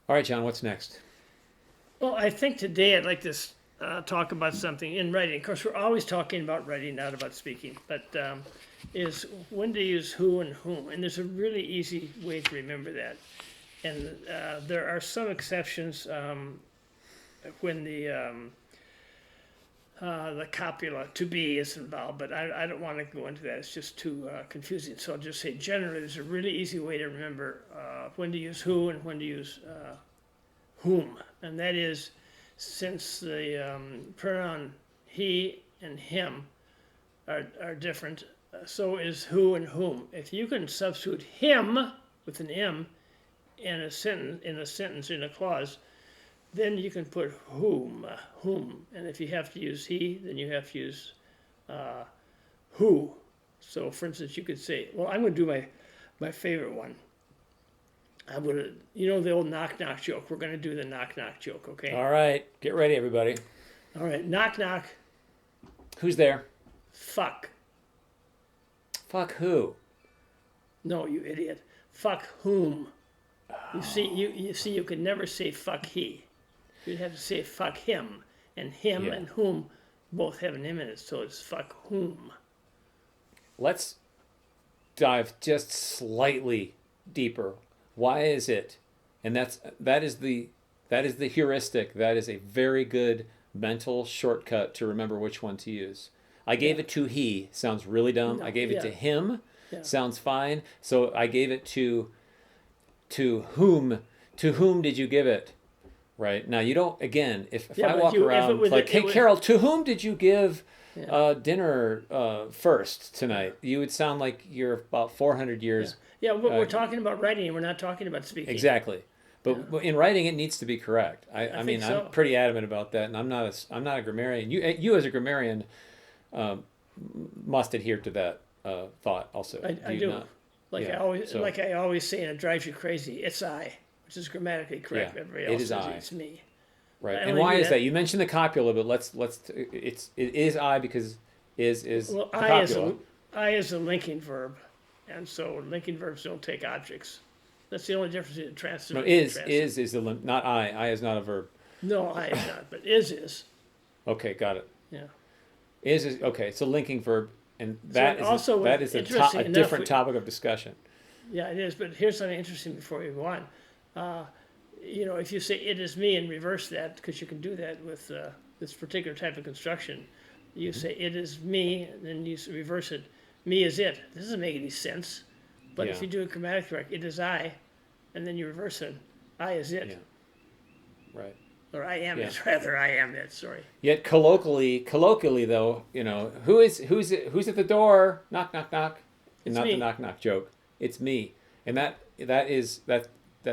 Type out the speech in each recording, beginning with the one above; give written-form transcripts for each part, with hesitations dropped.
All right, John, what's next? Well, I think today I'd like to talk about something in writing. Of course, we're always talking about writing, not about speaking. But is when to use who and whom, and there's a really easy way to remember that. And there are some exceptions when the copula to be is involved, but I don't want to go into that. It's just too confusing. So I'll just say generally, there's a really easy way to remember when to use who and when to use whom, and that is since the pronoun he and him are different, so is who and whom. If you can substitute him with an M in a clause, then you can put whom, and if you have to use he, then you have to use who. So, for instance, you could say, well, I'm going to do my favorite one. I would, the old knock knock joke. We're going to do the knock knock joke, okay? All right, get ready, everybody. All right, knock knock, Who's there? fuck. Fuck who? No, you idiot. Fuck whom? You see, you could never say fuck he. You'd have to say fuck him, and him Yeah. and whom both have an M in it, so it's fuck whom. Let's dive just slightly deeper. Why is it? And that is the heuristic. That is a very good mental shortcut to remember which one to use. I gave it to he. Sounds really dumb. No, I gave it to yeah. him. Yeah. Sounds fine. So I gave it to whom. To whom did you give it? Right now, you don't. Again, if Yeah, I but walk if it around was like, hey, Carol, to whom did you give Yeah. dinner first tonight? You would sound like you're about 400 years. Yeah, we're talking about writing, we're not talking about speaking. Exactly. But in writing, it needs to be correct. I think mean, so. I'm pretty adamant about that, and I'm not a grammarian. You as a grammarian must adhere to that thought also. I you do. not? Like Yeah, I always, so- like I always say, and it drives you crazy. It's I, which is grammatically correct. Yeah, Everybody it else is says I. it's me. Right. I And only why do is that- that? You mentioned the copula, but it is I because is Well, the I is copula. I is a linking verb, and so linking verbs don't take objects. That's the only difference in transitive. No, and is the not I. I is not a verb. No, I is not, but is. Okay, got it. Yeah. Is okay. It's a linking verb, and that is also that is interesting a enough, different topic of discussion. Yeah, it is. But here's something interesting before we go on. If you say it is me and reverse that, because you can do that with this particular type of construction, you say it is me, and then you reverse it. Me is it. This doesn't make any sense. But if Yeah. you do it grammatically correct, it is I, and then you reverse it. I is it. Yeah. Right. Or I am Yeah. it, rather. I am it. Sorry. Yet colloquially though, who's at the door? Knock knock knock. It's Not me. the knock knock joke. It's me. And that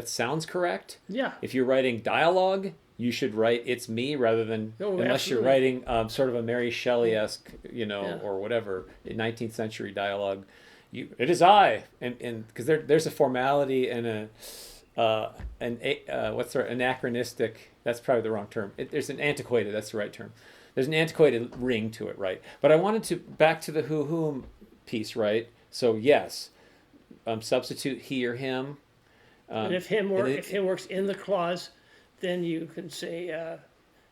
sounds correct. Yeah. If you're writing dialogue, you should write "it's me" rather than No, unless you're absolutely. writing sort of a Mary Shelley-esque, Yeah. or whatever 19th century dialogue. It is I, and because there's a formality and what's the anachronistic? That's probably the wrong term. There's an antiquated. That's the right term. There's an antiquated ring to it, right? But I wanted to back to the who whom piece, right? So yes, substitute he or him. And if if him works in the clause, then you can say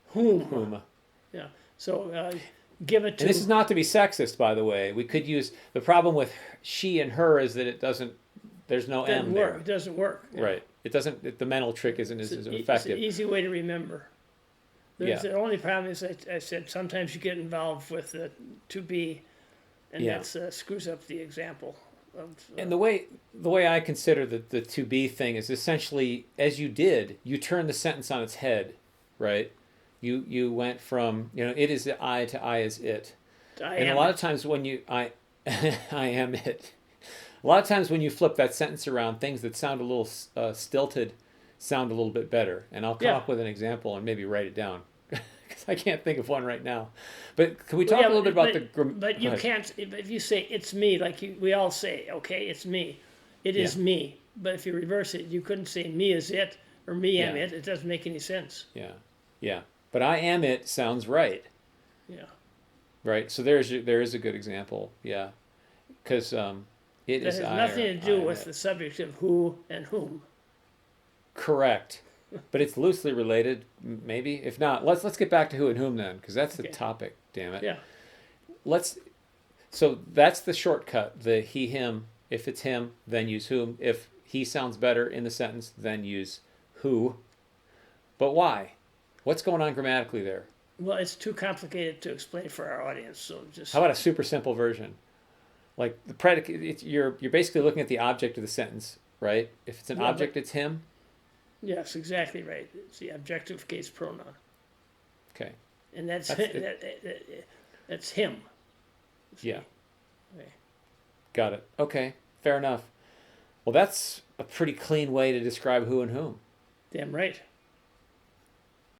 whom. Whom. Yeah. So give it to. And this is not to be sexist, by the way. We could use the problem with she and her is that it doesn't. There's no doesn't M work. there. It doesn't work. Yeah. Right. It doesn't. The mental trick isn't as It's effective. an easy way to remember. Yeah. The only problem is I said sometimes you get involved with the to be, and Yeah. that screws up the example. And the way I consider the to be thing is essentially as you did, you turned the sentence on its head, right? You went from it is I to I is it. I And a am lot it. of times when you I I am it. A lot of times when you flip that sentence around, things that sound a little stilted sound a little bit better. And I'll come Yeah. up with an example and maybe write it down because I can't think of one right now. But can we Well, talk yeah, a little bit about but go you ahead. can't if you say it's me like we all say, okay, it's me. It is Yeah. me. But if you reverse it, you couldn't say me is it or me am Yeah. it. It doesn't make any sense. Yeah, yeah. But I am it sounds right, Yeah. right? So there is a good example. Yeah, because it That is has I nothing or to do I am with it. the subject of who and whom. Correct. But it's loosely related, maybe. If not, let's get back to who and whom then, because that's the Okay. topic. Damn it. Yeah. Let's. So that's the shortcut. The he him. If it's him, then use whom. If he sounds better in the sentence, then use who. But why? What's going on grammatically there? Well, it's too complicated to explain for our audience, so just How about a super simple version? Like the predicate, you're basically looking at the object of the sentence, right? If it's an Yeah, but- object, it's him. yes, exactly right. It's the objective case pronoun, Okay. and that's That's that's him. Yeah. Okay. Got it. Okay. Fair enough. Well, that's a pretty clean way to describe who and whom. Damn right.